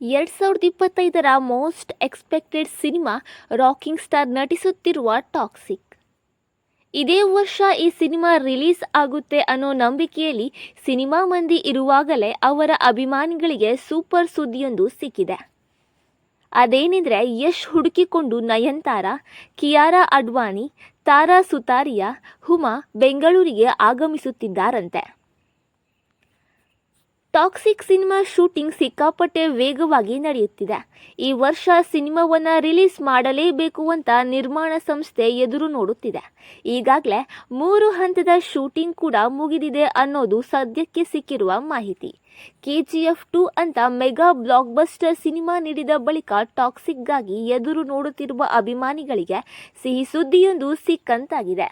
2025ರ most expected ಸಿನಿಮಾ rocking star ನಟಿಸುತ್ತಿರುವ toxic. ಇದೇ ವರ್ಷ ಈ ಸಿನಿಮಾ ರಿಲೀಸ್ ಆಗುತ್ತೆ ಅನ್ನೋ ನಂಬಿಕೆಯಲ್ಲಿ ಸಿನಿಮಾ ಮಂದಿ ಇರುವಾಗಲೇ ಅವರ ಅಭಿಮಾನಿಗಳಿಗೆ ಸೂಪರ್ ಸುದ್ದಿಯೊಂದು ಸಿಕ್ಕಿದೆ. ಅದೇನೆಂದರೆ ಯಶ್ ಹುಡುಕಿಕೊಂಡು ನಯನತಾರಾ, ಕಿಯಾರಾ ಅಡ್ವಾಣಿ, ತಾರಾ ಸುತಾರಿಯಾ, ಹುಮಾ ಬೆಂಗಳೂರಿಗೆ ಆಗಮಿಸುತ್ತಿದ್ದಾರಂತೆ. ಟಾಕ್ಸಿಕ್ ಸಿನಿಮಾ ಶೂಟಿಂಗ್ ಸಿಕ್ಕಾಪಟ್ಟೆ ವೇಗವಾಗಿ ನಡೆಯುತ್ತಿದೆ. ಈ ವರ್ಷ ಸಿನಿಮಾವನ್ನು ರಿಲೀಸ್ ಮಾಡಲೇಬೇಕು ಅಂತ ನಿರ್ಮಾಣ ಸಂಸ್ಥೆ ಎದುರು ನೋಡುತ್ತಿದೆ. ಈಗಾಗಲೇ 3 ಹಂತದ ಶೂಟಿಂಗ್ ಕೂಡ ಮುಗಿದಿದೆ ಅನ್ನೋದು ಸದ್ಯಕ್ಕೆ ಸಿಕ್ಕಿರುವ ಮಾಹಿತಿ. KGF 2 ಅಂತ ಮೆಗಾ ಬ್ಲಾಕ್ ಬಸ್ಟರ್ ಸಿನಿಮಾ ನೀಡಿದ ಬಳಿಕ ಟಾಕ್ಸಿಕ್ಗಾಗಿ ಎದುರು ನೋಡುತ್ತಿರುವ ಅಭಿಮಾನಿಗಳಿಗೆ ಸಿಹಿ ಸುದ್ದಿಯೊಂದು ಸಿಕ್ಕಂತಾಗಿದೆ.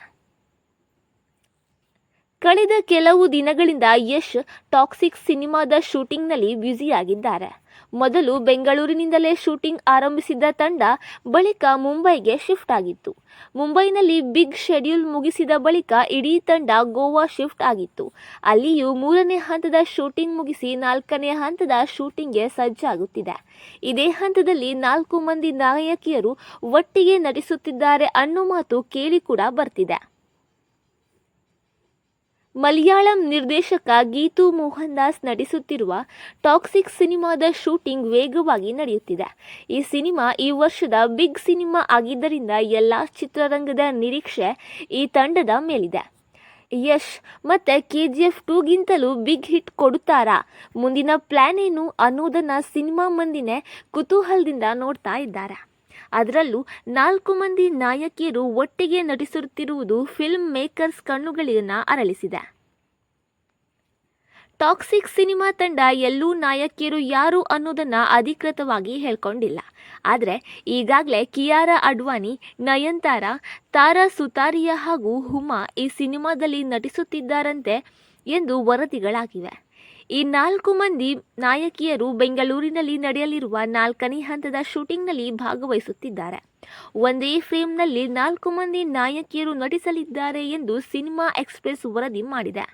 ಕಳೆದ ಕೆಲವು ದಿನಗಳಿಂದ ಯಶ್ ಟಾಕ್ಸಿಕ್ ಸಿನಿಮಾದ ಶೂಟಿಂಗ್ನಲ್ಲಿ ಬ್ಯುಸಿಯಾಗಿದ್ದಾರೆ. ಮೊದಲು ಬೆಂಗಳೂರಿನಿಂದಲೇ ಶೂಟಿಂಗ್ ಆರಂಭಿಸಿದ್ದ ತಂಡ ಬಳಿಕ ಮುಂಬೈಗೆ ಶಿಫ್ಟ್ ಆಗಿತ್ತು. ಮುಂಬೈನಲ್ಲಿ ಬಿಗ್ ಶೆಡ್ಯೂಲ್ ಮುಗಿಸಿದ ಬಳಿಕ ಇಡೀ ತಂಡ ಗೋವಾ ಶಿಫ್ಟ್ ಆಗಿತ್ತು. ಅಲ್ಲಿಯೂ 3ನೇ ಹಂತದ ಶೂಟಿಂಗ್ ಮುಗಿಸಿ 4ನೇ ಹಂತದ ಶೂಟಿಂಗ್ಗೆ ಸಜ್ಜಾಗುತ್ತಿದೆ. ಇದೇ ಹಂತದಲ್ಲಿ 4 ಮಂದಿ ನಾಯಕಿಯರು ಒಟ್ಟಿಗೆ ನಟಿಸುತ್ತಿದ್ದಾರೆ ಅನ್ನೋ ಮಾತು ಕೇಳಿ ಕೂಡ ಬರ್ತಿದೆ. ಮಲಯಾಳಂ ನಿರ್ದೇಶಕ ಗೀತು ಮೋಹನ್ ದಾಸ್ ನಟಿಸುತ್ತಿರುವ ಟಾಕ್ಸಿಕ್ ಸಿನಿಮಾದ ಶೂಟಿಂಗ್ ವೇಗವಾಗಿ ನಡೆಯುತ್ತಿದೆ. ಈ ಸಿನಿಮಾ ಈ ವರ್ಷದ ಬಿಗ್ ಸಿನಿಮಾ ಆಗಿದ್ದರಿಂದ ಎಲ್ಲ ಚಿತ್ರರಂಗದ ನಿರೀಕ್ಷೆ ಈ ತಂಡದ ಮೇಲಿದೆ. ಯಶ್ ಮತ್ತೆ KGF 2ಗಿಂತಲೂ ಬಿಗ್ ಹಿಟ್ ಕೊಡುತ್ತಾರಾ, ಮುಂದಿನ ಪ್ಲಾನ್ ಏನು ಅನ್ನೋದನ್ನ ಸಿನಿಮಾ ಮಂದಿನೇ ಕುತೂಹಲದಿಂದ ನೋಡ್ತಾ ಇದ್ದಾರೆ. ಅದರಲ್ಲೂ 4 ಮಂದಿ ನಾಯಕಿಯರು ಒಟ್ಟಿಗೆ ನಟಿಸುತ್ತಿರುವುದು ಫಿಲ್ಮ್ ಮೇಕರ್ಸ್ ಕಣ್ಣುಗಳನ್ನ ಅರಳಿಸಿದೆ. ಟಾಕ್ಸಿಕ್ ಸಿನಿಮಾ ತಂಡ ಎಲ್ಲೂ ನಾಯಕಿಯರು ಯಾರು ಅನ್ನೋದನ್ನ ಅಧಿಕೃತವಾಗಿ ಹೇಳ್ಕೊಂಡಿಲ್ಲ. ಆದರೆ ಈಗಾಗಲೇ ಕಿಯಾರಾ ಅಡ್ವಾಣಿ, ನಯನತಾರಾ, ತಾರಾ ಸುತಾರಿಯಾ ಹಾಗೂ ಹುಮಾ ಈ ಸಿನಿಮಾದಲ್ಲಿ ನಟಿಸುತ್ತಿದ್ದಾರಂತೆ ಎಂದು ವರದಿಗಳಾಗಿವೆ. ಈ 4 ಮಂದಿ ನಾಯಕಿಯರು ಬೆಂಗಳೂರಿನಲ್ಲಿ ನಡೆಯಲಿರುವ 4ನೇ ಹಂತದ ಶೂಟಿಂಗ್ನಲ್ಲಿ ಭಾಗವಹಿಸುತ್ತಿದ್ದಾರೆ. ಒಂದೇ ಫ್ರೇಮ್ನಲ್ಲಿ 4 ಮಂದಿ ನಾಯಕಿಯರು ನಟಿಸಲಿದ್ದಾರೆ ಎಂದು ಸಿನಿಮಾ ಎಕ್ಸ್‌ಪ್ರೆಸ್ ವರದಿ ಮಾಡಿದೆ.